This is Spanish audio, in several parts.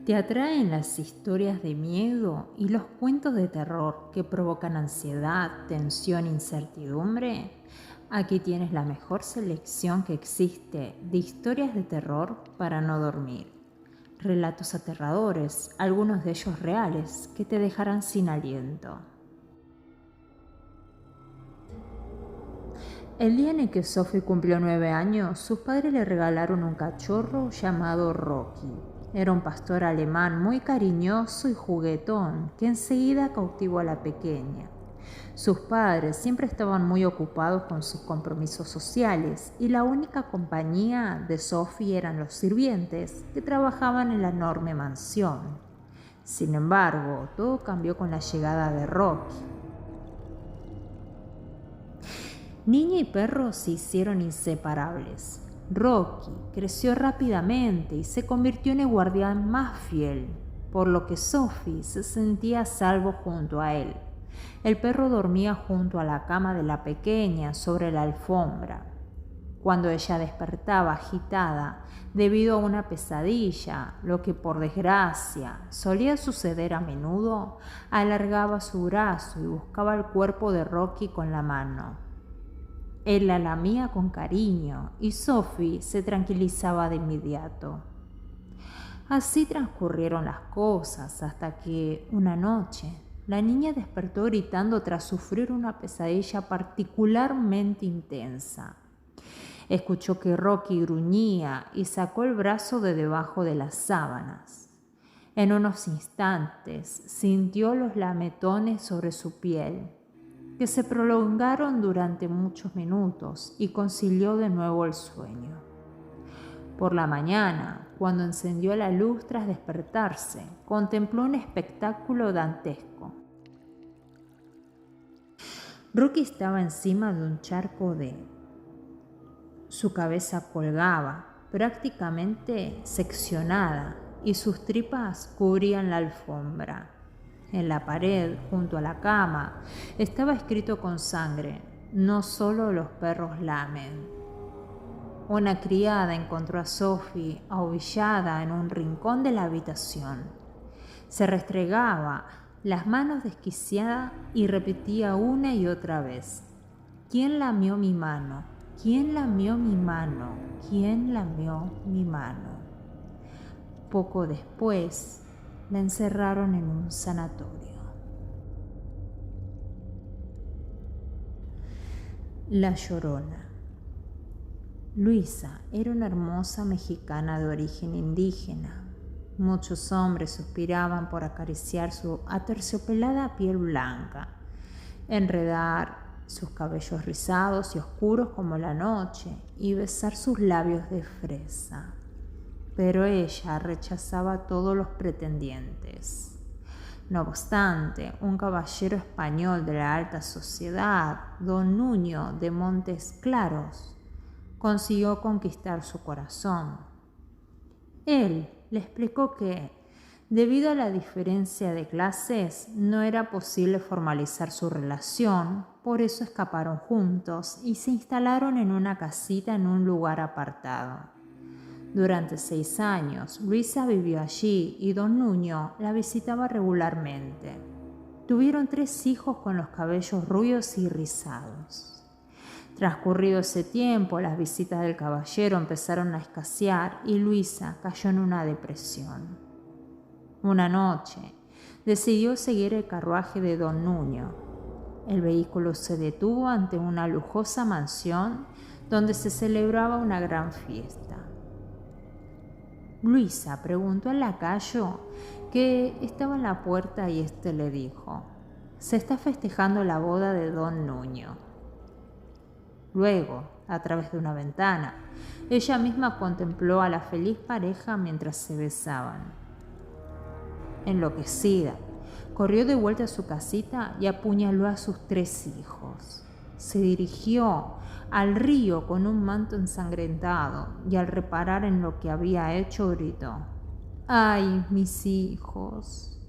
¿Te atraen las historias de miedo y los cuentos de terror que provocan ansiedad, tensión e incertidumbre? Aquí tienes la mejor selección que existe de historias de terror para no dormir. Relatos aterradores, algunos de ellos reales, que te dejarán sin aliento. El día en el que Sophie cumplió 9 años, sus padres le regalaron un cachorro llamado Rocky. Era un pastor alemán muy cariñoso y juguetón que enseguida cautivó a la pequeña. Sus padres siempre estaban muy ocupados con sus compromisos sociales y la única compañía de Sophie eran los sirvientes que trabajaban en la enorme mansión. Sin embargo, todo cambió con la llegada de Rocky. Niña y perro se hicieron inseparables. Rocky creció rápidamente y se convirtió en el guardián más fiel, por lo que Sophie se sentía a salvo junto a él. El perro dormía junto a la cama de la pequeña sobre la alfombra. Cuando ella despertaba agitada debido a una pesadilla, lo que por desgracia solía suceder a menudo, alargaba su brazo y buscaba el cuerpo de Rocky con la mano. Él la lamía con cariño y Sophie se tranquilizaba de inmediato. Así transcurrieron las cosas hasta que, una noche, la niña despertó gritando tras sufrir una pesadilla particularmente intensa. Escuchó que Rocky gruñía y sacó el brazo de debajo de las sábanas. En unos instantes sintió los lametones sobre su piel, que se prolongaron durante muchos minutos y concilió de nuevo el sueño. Por la mañana, cuando encendió la luz tras despertarse, contempló un espectáculo dantesco. Rocky estaba encima de un charco de... Su cabeza colgaba, prácticamente seccionada, y sus tripas cubrían la alfombra. En la pared, junto a la cama, estaba escrito con sangre: no solo los perros lamen. Una criada encontró a Sophie ahorcada en un rincón de la habitación. Se restregaba las manos desquiciada y repetía una y otra vez: ¿quién lamió mi mano? ¿Quién lamió mi mano? ¿Quién lamió mi mano? Poco después, la encerraron en un sanatorio. La Llorona. Luisa era una hermosa mexicana de origen indígena. Muchos hombres suspiraban por acariciar su aterciopelada piel blanca, enredar sus cabellos rizados y oscuros como la noche y besar sus labios de fresa. Pero ella rechazaba a todos los pretendientes. No obstante, un caballero español de la alta sociedad, don Nuño de Montes Claros, consiguió conquistar su corazón. Él le explicó que, debido a la diferencia de clases, no era posible formalizar su relación, por eso escaparon juntos y se instalaron en una casita en un lugar apartado. Durante 6 años, Luisa vivió allí y don Nuño la visitaba regularmente. Tuvieron 3 hijos con los cabellos rubios y rizados. Transcurrido ese tiempo, las visitas del caballero empezaron a escasear y Luisa cayó en una depresión. Una noche, decidió seguir el carruaje de don Nuño. El vehículo se detuvo ante una lujosa mansión donde se celebraba una gran fiesta. Luisa preguntó al lacayo que estaba en la puerta y éste le dijo: se está festejando la boda de don Nuño. Luego, a través de una ventana, ella misma contempló a la feliz pareja mientras se besaban. Enloquecida, corrió de vuelta a su casita y apuñaló a sus 3 hijos. Se dirigió al río con un manto ensangrentado y al reparar en lo que había hecho gritó: ¡ay, mis hijos!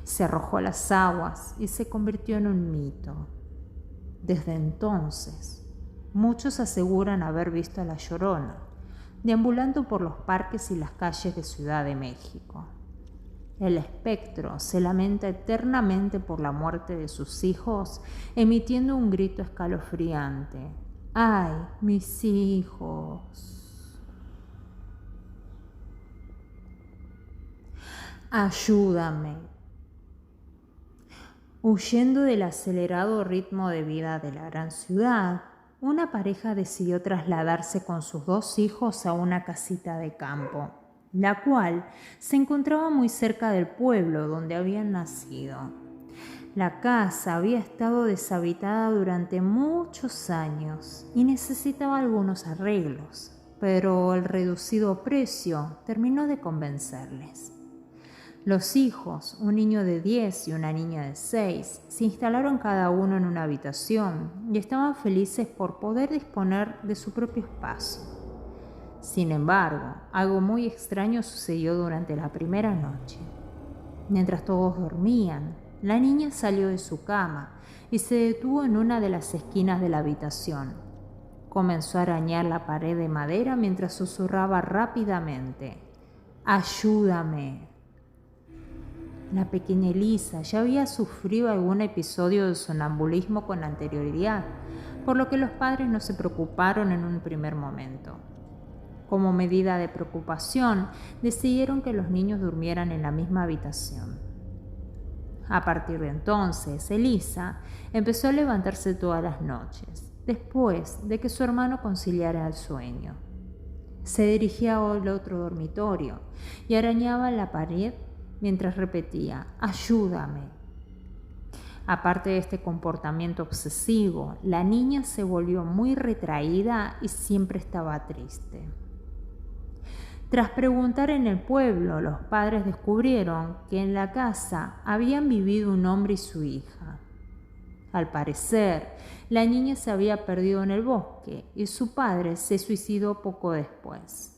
Se arrojó a las aguas y se convirtió en un mito. Desde entonces, muchos aseguran haber visto a la Llorona. deambulando por los parques y las calles de Ciudad de México. El espectro se lamenta eternamente por la muerte de sus hijos, emitiendo un grito escalofriante. ¡Ay, mis hijos! Ayúdame. Huyendo del acelerado ritmo de vida de la gran ciudad, una pareja decidió trasladarse con sus 2 hijos a una casita de campo, la cual se encontraba muy cerca del pueblo donde habían nacido. La casa había estado deshabitada durante muchos años y necesitaba algunos arreglos, pero el reducido precio terminó de convencerles. Los hijos, un niño de 10 y una niña de 6, se instalaron cada uno en una habitación y estaban felices por poder disponer de su propio espacio. Sin embargo, algo muy extraño sucedió durante la primera noche. Mientras todos dormían, la niña salió de su cama y se detuvo en una de las esquinas de la habitación. Comenzó a arañar la pared de madera mientras susurraba rápidamente: «¡Ayúdame!». La pequeña Elisa ya había sufrido algún episodio de sonambulismo con anterioridad, por lo que los padres no se preocuparon en un primer momento. Como medida de preocupación, decidieron que los niños durmieran en la misma habitación. A partir de entonces, Elisa empezó a levantarse todas las noches, después de que su hermano conciliara el sueño. Se dirigía al otro dormitorio y arañaba la pared mientras repetía: «¡Ayúdame!». Aparte de este comportamiento obsesivo, la niña se volvió muy retraída y siempre estaba triste. Tras preguntar en el pueblo, los padres descubrieron que en la casa habían vivido un hombre y su hija. Al parecer, la niña se había perdido en el bosque y su padre se suicidó poco después.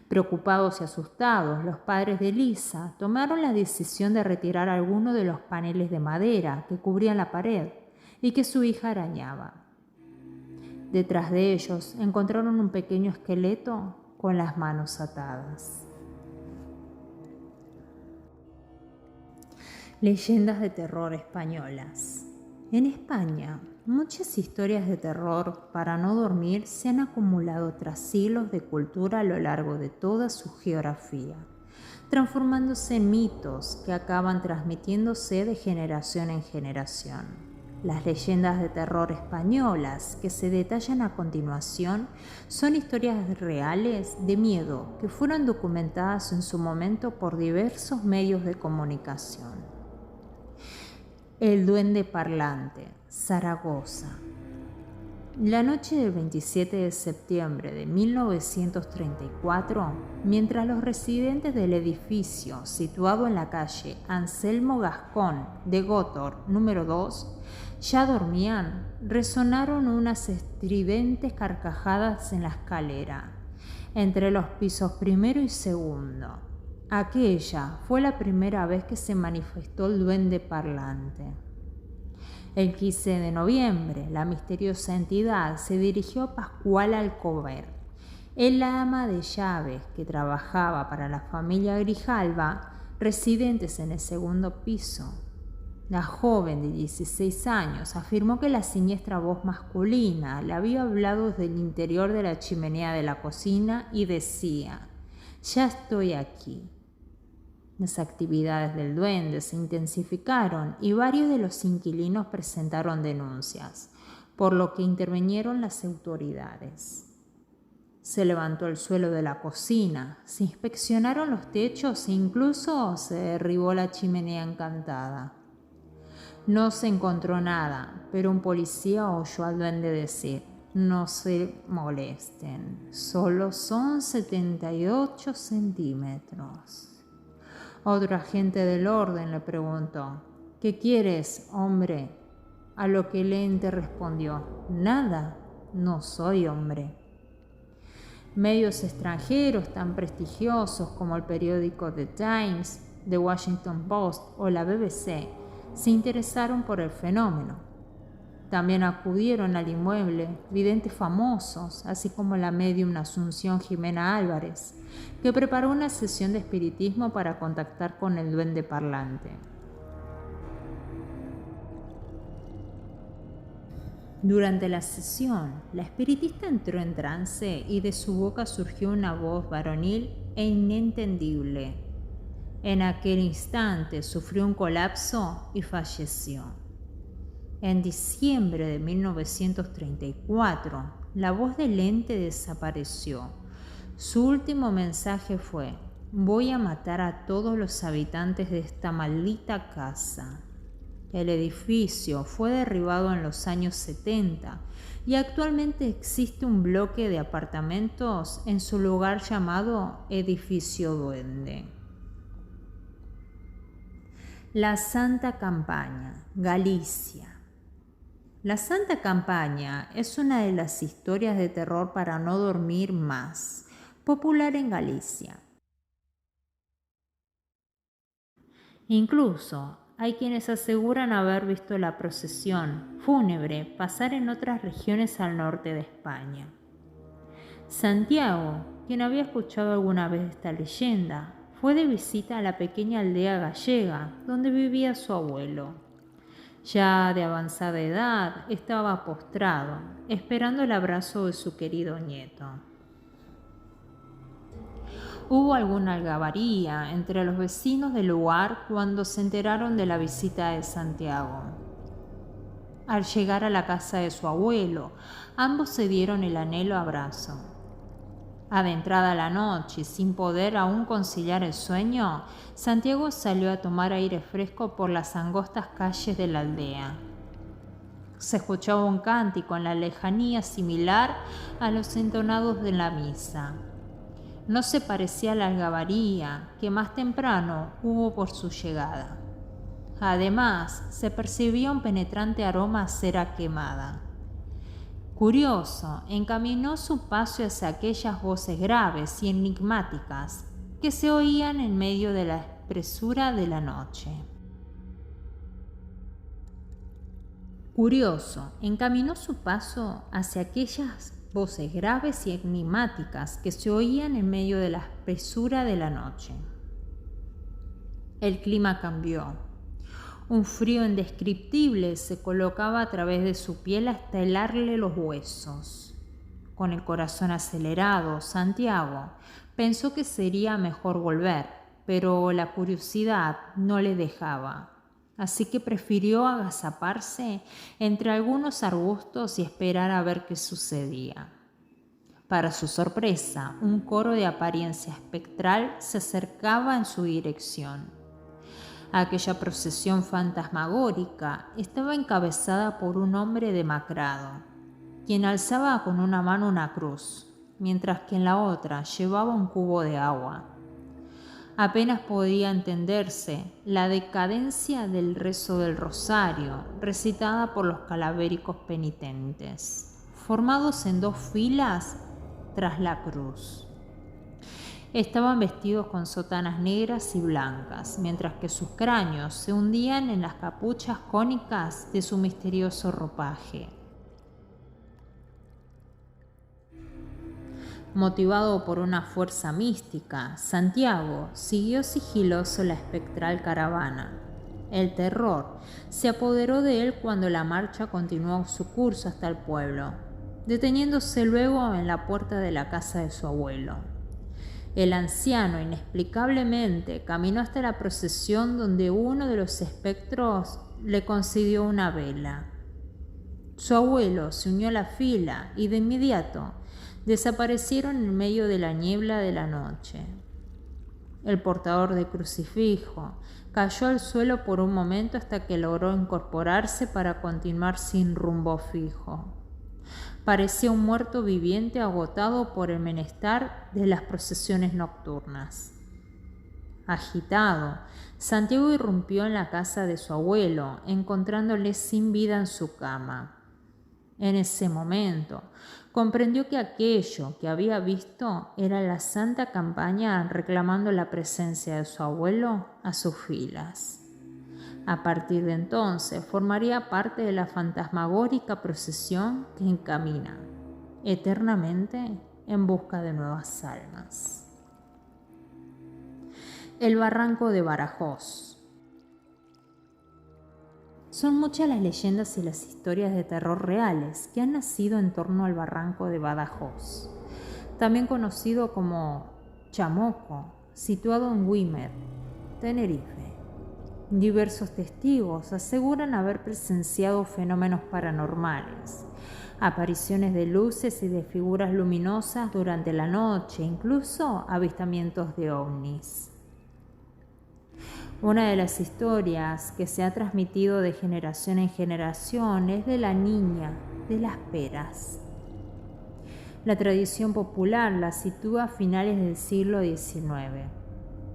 Preocupados y asustados, los padres de Elisa tomaron la decisión de retirar algunos de los paneles de madera que cubrían la pared y que su hija arañaba. Detrás de ellos encontraron un pequeño esqueleto con las manos atadas. Leyendas de terror españolas. En España, muchas historias de terror para no dormir se han acumulado tras siglos de cultura a lo largo de toda su geografía, transformándose en mitos que acaban transmitiéndose de generación en generación. Las leyendas de terror españolas que se detallan a continuación son historias reales de miedo que fueron documentadas en su momento por diversos medios de comunicación. El duende parlante, Zaragoza. La noche del 27 de septiembre de 1934, mientras los residentes del edificio situado en la calle Anselmo Gascón de Gótor número 2 ya dormían, resonaron unas estridentes carcajadas en la escalera, entre los pisos primero y segundo. Aquella fue la primera vez que se manifestó el duende parlante. El 15 de noviembre, la misteriosa entidad se dirigió a Pascual Alcover, el ama de llaves que trabajaba para la familia Grijalva, residentes en el segundo piso. La joven de 16 años afirmó que la siniestra voz masculina le había hablado desde el interior de la chimenea de la cocina y decía: «Ya estoy aquí». Las actividades del duende se intensificaron y varios de los inquilinos presentaron denuncias, por lo que intervinieron las autoridades. Se levantó el suelo de la cocina, se inspeccionaron los techos e incluso se derribó la chimenea encantada. No se encontró nada, pero un policía oyó al duende decir: «No se molesten, solo son 78 centímetros». Otro agente del orden le preguntó: «¿Qué quieres, hombre?». A lo que el ente respondió: «Nada, no soy hombre». Medios extranjeros tan prestigiosos como el periódico The Times, The Washington Post o la BBC se interesaron por el fenómeno. También acudieron al inmueble videntes famosos, así como la médium Asunción Jimena Álvarez, que preparó una sesión de espiritismo para contactar con el duende parlante. Durante la sesión, la espiritista entró en trance y de su boca surgió una voz varonil e inentendible. En aquel instante sufrió un colapso y falleció. En diciembre de 1934, la voz del ente desapareció. Su último mensaje fue: voy a matar a todos los habitantes de esta maldita casa. El edificio fue derribado en los años 70 y actualmente existe un bloque de apartamentos en su lugar llamado Edificio Duende. La Santa Campaña, Galicia. La Santa Campaña es una de las historias de terror para no dormir más, popular en Galicia. Incluso hay quienes aseguran haber visto la procesión fúnebre pasar en otras regiones al norte de España. Santiago, quien había escuchado alguna vez esta leyenda, fue de visita a la pequeña aldea gallega donde vivía su abuelo. Ya de avanzada edad, estaba postrado, esperando el abrazo de su querido nieto. Hubo alguna algarabía entre los vecinos del lugar cuando se enteraron de la visita de Santiago. Al llegar a la casa de su abuelo, ambos se dieron el anhelo abrazo. Adentrada la noche, sin poder aún conciliar el sueño, Santiago salió a tomar aire fresco por las angostas calles de la aldea. Se escuchaba un cántico en la lejanía similar a los entonados de la misa. No se parecía a la algarabía que más temprano hubo por su llegada. Además, se percibía un penetrante aroma a cera quemada. Curioso, encaminó su paso hacia aquellas voces graves y enigmáticas que se oían en medio de la espesura de la noche. Curioso, encaminó su paso hacia aquellas voces graves y enigmáticas que se oían en medio de la espesura de la noche. El clima cambió. Un frío indescriptible se colocaba a través de su piel hasta helarle los huesos. Con el corazón acelerado, Santiago pensó que sería mejor volver, pero la curiosidad no le dejaba. Así que prefirió agazaparse entre algunos arbustos y esperar a ver qué sucedía. Para su sorpresa, un coro de apariencia espectral se acercaba en su dirección. Aquella procesión fantasmagórica estaba encabezada por un hombre demacrado, quien alzaba con una mano una cruz, mientras que en la otra llevaba un cubo de agua. Apenas podía entenderse la decadencia del rezo del rosario, recitada por los calavéricos penitentes, formados en 2 filas tras la cruz. Estaban vestidos con sotanas negras y blancas, mientras que sus cráneos se hundían en las capuchas cónicas de su misterioso ropaje. Motivado por una fuerza mística, Santiago siguió sigiloso la espectral caravana. El terror se apoderó de él cuando la marcha continuó su curso hasta el pueblo, deteniéndose luego en la puerta de la casa de su abuelo. El anciano, inexplicablemente, caminó hasta la procesión donde uno de los espectros le concedió una vela. Su abuelo se unió a la fila y de inmediato desaparecieron en medio de la niebla de la noche. El portador de crucifijo cayó al suelo por un momento hasta que logró incorporarse para continuar sin rumbo fijo. Parecía un muerto viviente agotado por el menester de las procesiones nocturnas. Agitado, Santiago irrumpió en la casa de su abuelo, encontrándole sin vida en su cama. En ese momento, comprendió que aquello que había visto era la Santa Campaña reclamando la presencia de su abuelo a sus filas. A partir de entonces formaría parte de la fantasmagórica procesión que encamina eternamente en busca de nuevas almas. El barranco de Badajoz. Son muchas las leyendas y las historias de terror reales que han nacido en torno al barranco de Badajoz, también conocido como Chamoco, situado en Güímar, Tenerife. Diversos testigos aseguran haber presenciado fenómenos paranormales, apariciones de luces y de figuras luminosas durante la noche, incluso avistamientos de ovnis. Una de las historias que se ha transmitido de generación en generación es de la niña de las peras. La tradición popular la sitúa a finales del siglo XIX.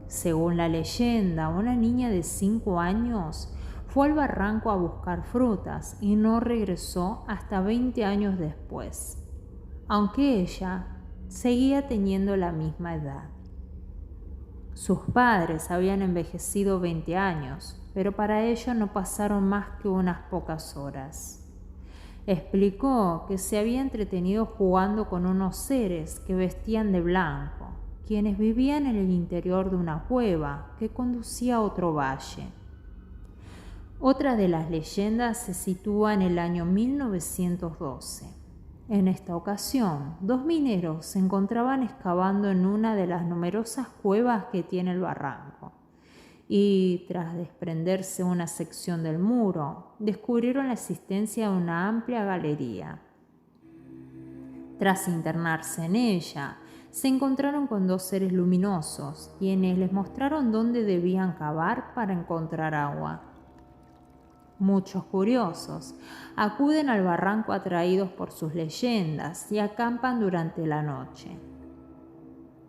Según la leyenda, una niña de 5 años fue al barranco a buscar frutas y no regresó hasta 20 años después, aunque ella seguía teniendo la misma edad. Sus padres habían envejecido 20 años, pero para ello no pasaron más que unas pocas horas. Explicó que se había entretenido jugando con unos seres que vestían de blanco, quienes vivían en el interior de una cueva que conducía a otro valle. Otra de las leyendas se sitúa en el año 1912. En esta ocasión, 2 mineros se encontraban excavando en una de las numerosas cuevas que tiene el barranco y, tras desprenderse una sección del muro, descubrieron la existencia de una amplia galería. Tras internarse en ella, se encontraron con 2 seres luminosos, quienes les mostraron dónde debían cavar para encontrar agua. Muchos curiosos acuden al barranco atraídos por sus leyendas y acampan durante la noche.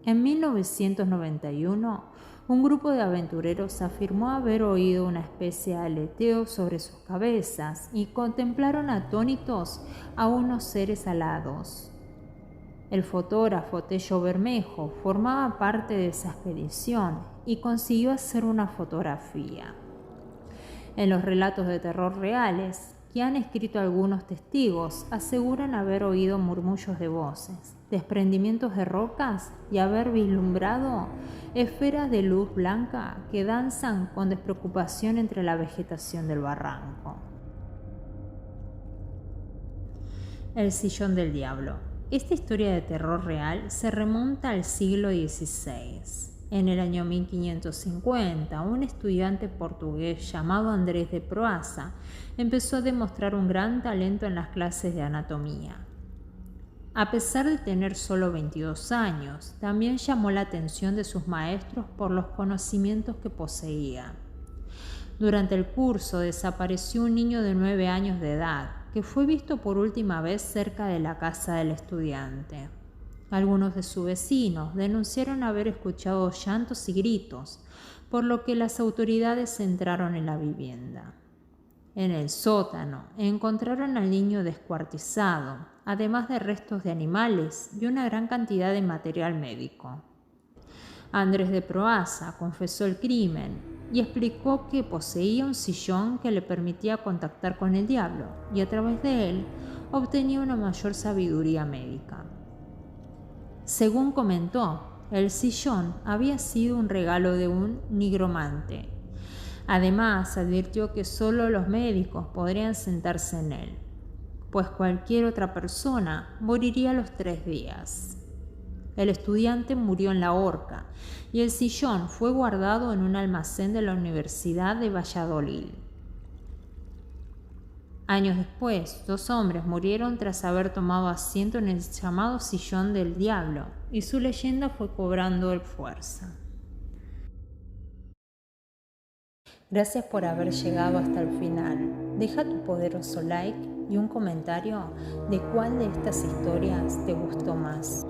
En 1991, un grupo de aventureros afirmó haber oído una especie de aleteo sobre sus cabezas y contemplaron atónitos a unos seres alados. El fotógrafo Tello Bermejo formaba parte de esa expedición y consiguió hacer una fotografía. En los relatos de terror reales que han escrito algunos testigos, aseguran haber oído murmullos de voces, desprendimientos de rocas y haber vislumbrado esferas de luz blanca que danzan con despreocupación entre la vegetación del barranco. El sillón del diablo. Esta historia de terror real se remonta al siglo XVI. En el año 1550, un estudiante portugués llamado Andrés de Proaza empezó a demostrar un gran talento en las clases de anatomía. A pesar de tener solo 22 años, también llamó la atención de sus maestros por los conocimientos que poseía. Durante el curso desapareció un niño de 9 años de edad, que fue visto por última vez cerca de la casa del estudiante. Algunos de sus vecinos denunciaron haber escuchado llantos y gritos, por lo que las autoridades entraron en la vivienda. En el sótano encontraron al niño descuartizado, además de restos de animales y una gran cantidad de material médico. Andrés de Proaza confesó el crimen y explicó que poseía un sillón que le permitía contactar con el diablo y a través de él obtenía una mayor sabiduría médica. Según comentó, el sillón había sido un regalo de un nigromante. Además, advirtió que solo los médicos podrían sentarse en él, pues cualquier otra persona moriría a los 3 días. El estudiante murió en la horca y el sillón fue guardado en un almacén de la Universidad de Valladolid. Años después, 2 hombres murieron tras haber tomado asiento en el llamado sillón del diablo, y su leyenda fue cobrando fuerza. Gracias por haber llegado hasta el final. Deja tu poderoso like y un comentario de cuál de estas historias te gustó más.